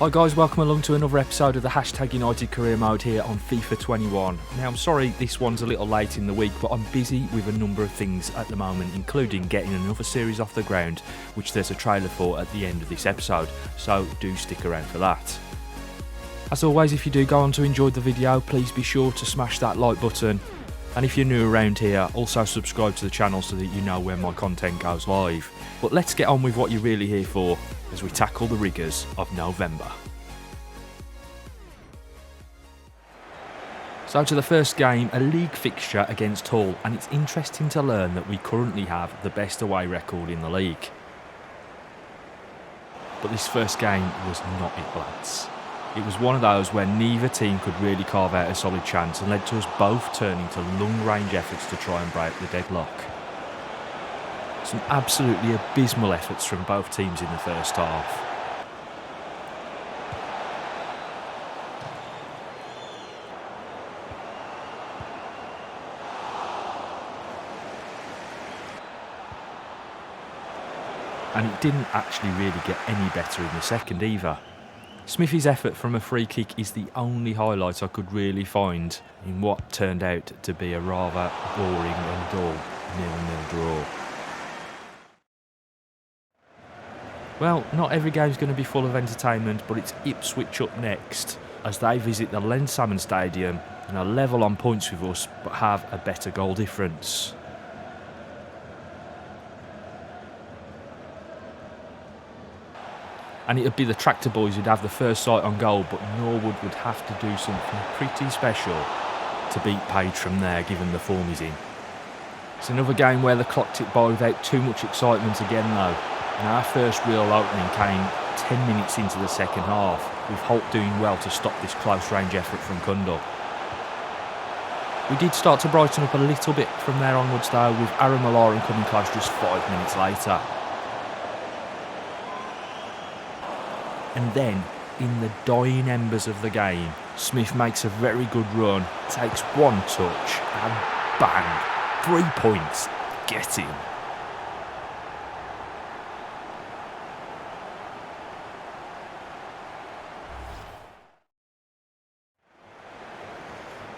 Hi guys, welcome along to another episode of the Hashtag United Career Mode here on FIFA 21. Now I'm sorry this one's a little late in the week, but I'm busy with a number of things at the moment, including getting another series off the ground, which there's a trailer for at the end of this episode, so do stick around for that. As always, if you do go on to enjoy the video, please be sure to smash that like button, and if you're new around here, also subscribe to the channel so that you know when my content goes live. But let's get on with what you're really here for, as we tackle the rigours of November. So to the first game, a league fixture against Hull, and it's interesting to learn that we currently have the best away record in the league. But this first game was not it, lads. It was one of those where neither team could really carve out a solid chance and led to us both turning to long-range efforts to try and break the deadlock. Some absolutely abysmal efforts from both teams in the first half. And it didn't actually really get any better in the second either. Smithy's effort from a free kick is the only highlight I could really find in what turned out to be a rather boring and dull 0-0 draw. Well, not every game's going to be full of entertainment, but it's Ipswich up next as they visit the Len Salmon Stadium and are level on points with us but have a better goal difference. And it would be the Tractor Boys who'd have the first sight on goal, but Norwood would have to do something pretty special to beat Page from there, given the form he's in. It's another game where the clock ticked by without too much excitement again though. And our first real opening came 10 minutes into the second half, with Holt doing well to stop this close range effort from Kundal. We did start to brighten up a little bit from there onwards though, with Aaron Malaran coming close just 5 minutes later. And then, in the dying embers of the game, Smith makes a very good run, takes one touch, and bang! 3 points. Get him.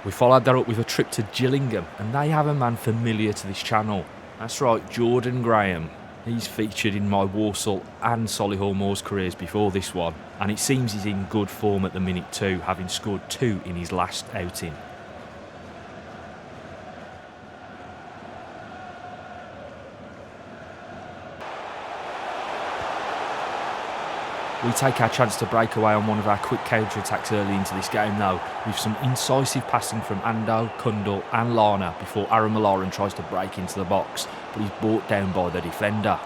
We followed that up with a trip to Gillingham, and they have a man familiar to this channel. That's right, Jordan Graham. He's featured in my Walsall and Solihull Moors careers before this one, and it seems he's in good form at the minute too, having scored 2 in his last outing. We take our chance to break away on one of our quick counter-attacks early into this game though, with some incisive passing from Ando, Kundal and Lana before Aaron Malaran tries to break into the box, but he's brought down by the defender.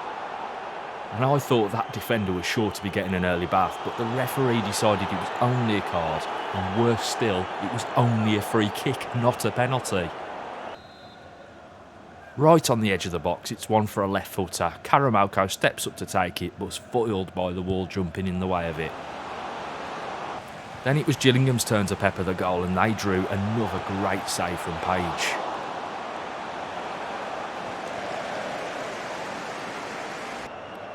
And I thought that defender was sure to be getting an early bath, but the referee decided it was only a card, and worse still, it was only a free kick, not a penalty. Right on the edge of the box, it's one for a left footer. Karamoko steps up to take it, but's foiled by the wall jumping in the way of it. Then it was Gillingham's turn to pepper the goal, and they drew another great save from Page.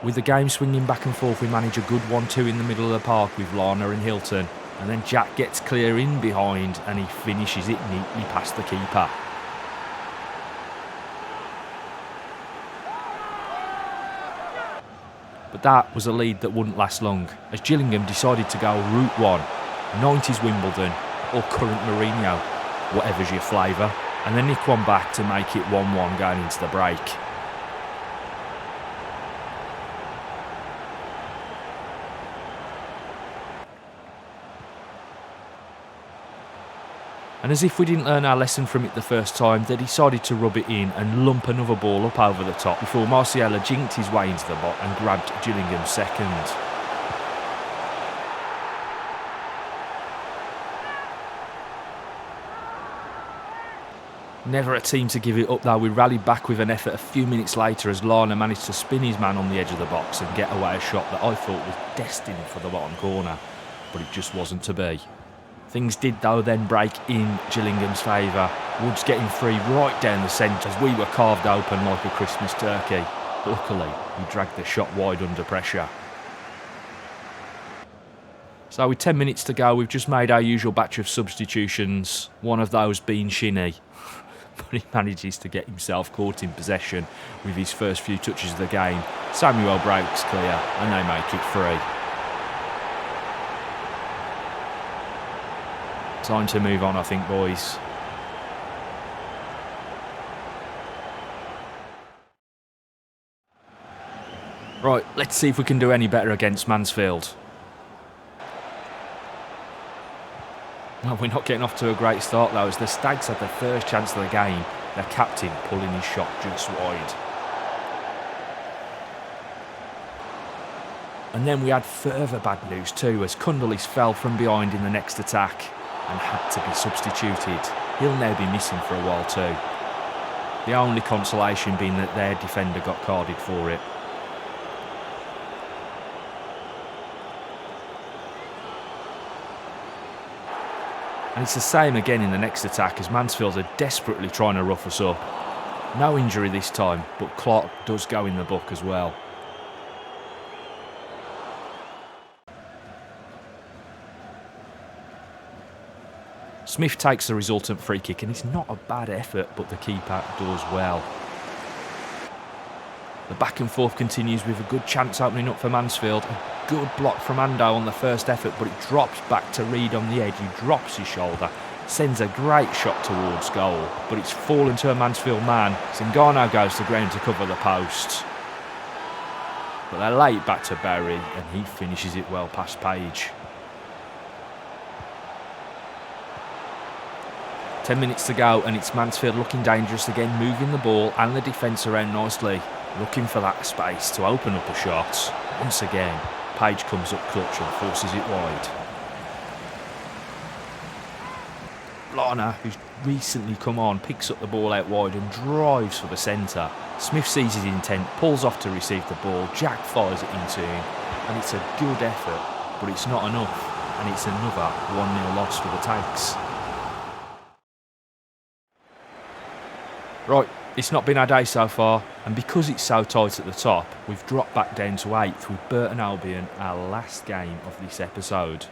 With the game swinging back and forth, we manage a good 1-2 in the middle of the park with Lana and Hilton, and then Jack gets clear in behind and he finishes it neatly past the keeper. But that was a lead that wouldn't last long, as Gillingham decided to go Route 1, 90s Wimbledon, or current Mourinho, whatever's your flavour, and then nick one back to make it 1-1 going into the break. And as if we didn't learn our lesson from it the first time, they decided to rub it in and lump another ball up over the top before Marciala jinked his way into the box and grabbed Gillingham's second. Never a team to give it up though. We rallied back with an effort a few minutes later as Lana managed to spin his man on the edge of the box and get away a shot that I thought was destined for the bottom corner, but it just wasn't to be. Things did though then break in Gillingham's favour, Woods getting free right down the centre as we were carved open like a Christmas turkey. Luckily, he dragged the shot wide under pressure. So with 10 minutes to go, we've just made our usual batch of substitutions, one of those being Shinny. But he manages to get himself caught in possession with his first few touches of the game. Samuel breaks clear and they make it free. Time to move on, I think, boys. Right, let's see if we can do any better against Mansfield. Well, we're not getting off to a great start though, as the Stags had their first chance of the game. Their captain pulling his shot just wide. And then we had further bad news too, as Cundalis fell from behind in the next attack and had to be substituted. He'll now be missing for a while too. The only consolation being that their defender got carded for it. And it's the same again in the next attack, as Mansfield are desperately trying to rough us up. No injury this time, but Clark does go in the book as well. Smith takes the resultant free kick, and it's not a bad effort, but the keeper does well. The back and forth continues with a good chance opening up for Mansfield. A good block from Ando on the first effort, but it drops back to Reed on the edge. He drops his shoulder, sends a great shot towards goal, but it's fallen to a Mansfield man. Zingano goes to ground to cover the post. But they're late back to Barry, and he finishes it well past Page. 10 minutes to go, and it's Mansfield looking dangerous again, moving the ball and the defence around nicely, looking for that space to open up a shot. Once again, Page comes up clutch and forces it wide. Lana, who's recently come on, picks up the ball out wide and drives for the centre. Smith sees his intent, pulls off to receive the ball. Jack fires it into him, and it's a good effort, but it's not enough, and it's another 1-0 loss for the Tags. Right, it's not been our day so far, and because it's so tight at the top, we've dropped back down to 8th with Burton Albion, our last game of this episode.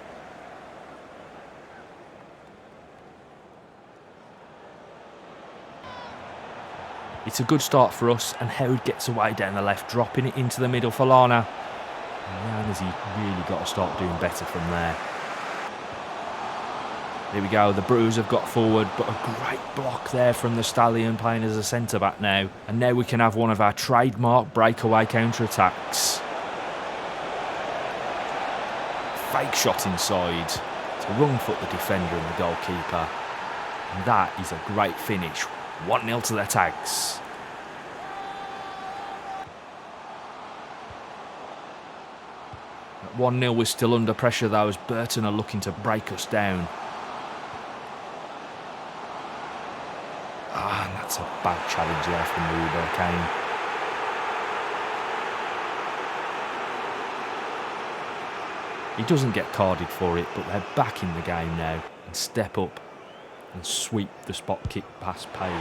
It's a good start for us, and Howard gets away down the left, dropping it into the middle for Lana. And has he really got to start doing better from there? There we go, the Brewers have got forward, but a great block there from the Stallion playing as a centre-back now. And now we can have one of our trademark breakaway counter-attacks. Fake shot inside to wrong-foot the defender and the goalkeeper. And that is a great finish. 1-0 to the Tags. At 1-0 we're still under pressure though, as Burton are looking to break us down. And that's a bad challenge there from Ruber Kane. He doesn't get carded for it, but they're back in the game now and step up and sweep the spot kick past Page.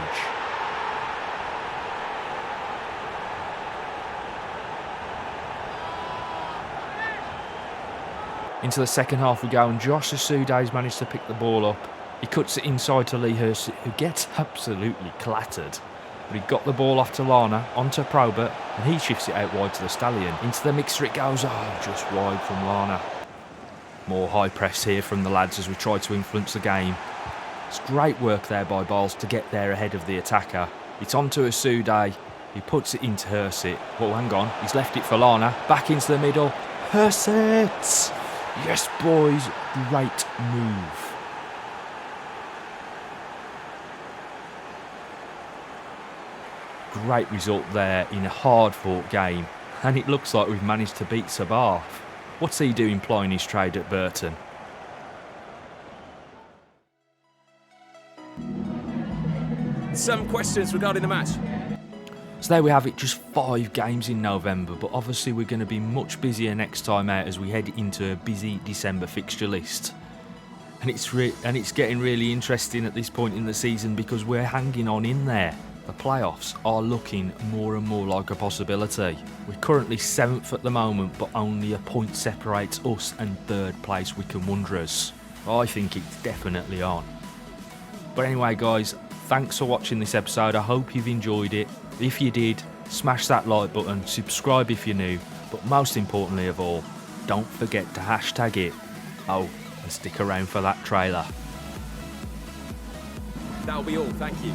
Into the second half we go, and Josh Asude's managed to pick the ball up. He cuts it inside to Lee Hurst, who gets absolutely clattered. But he got the ball off to Lana, onto Probert, and he shifts it out wide to the Stallion. Into the mixer it goes, just wide from Lana. More high press here from the lads as we try to influence the game. It's great work there by Bowles to get there ahead of the attacker. It's onto Asude, he puts it into Hursit. Oh, hang on, he's left it for Lana. Back into the middle, Hursit! Yes, boys, great move. Great result there in a hard-fought game, and it looks like we've managed to beat Sabath. What's he doing plying his trade at Burton? Some questions regarding the match. So there we have it, just 5 games in November, but obviously we're going to be much busier next time out as we head into a busy December fixture list. And it's getting really interesting at this point in the season because we're hanging on in there. the playoffs are looking more and more like a possibility. We're currently 7th at the moment, but only a point separates us and 3rd place Wycombe Wanderers. I think it's definitely on. But anyway guys, thanks for watching this episode. I hope you've enjoyed it. If you did, smash that like button, subscribe if you're new, but most importantly of all, don't forget to hashtag it. Oh, and stick around for that trailer. That'll be all, thank you.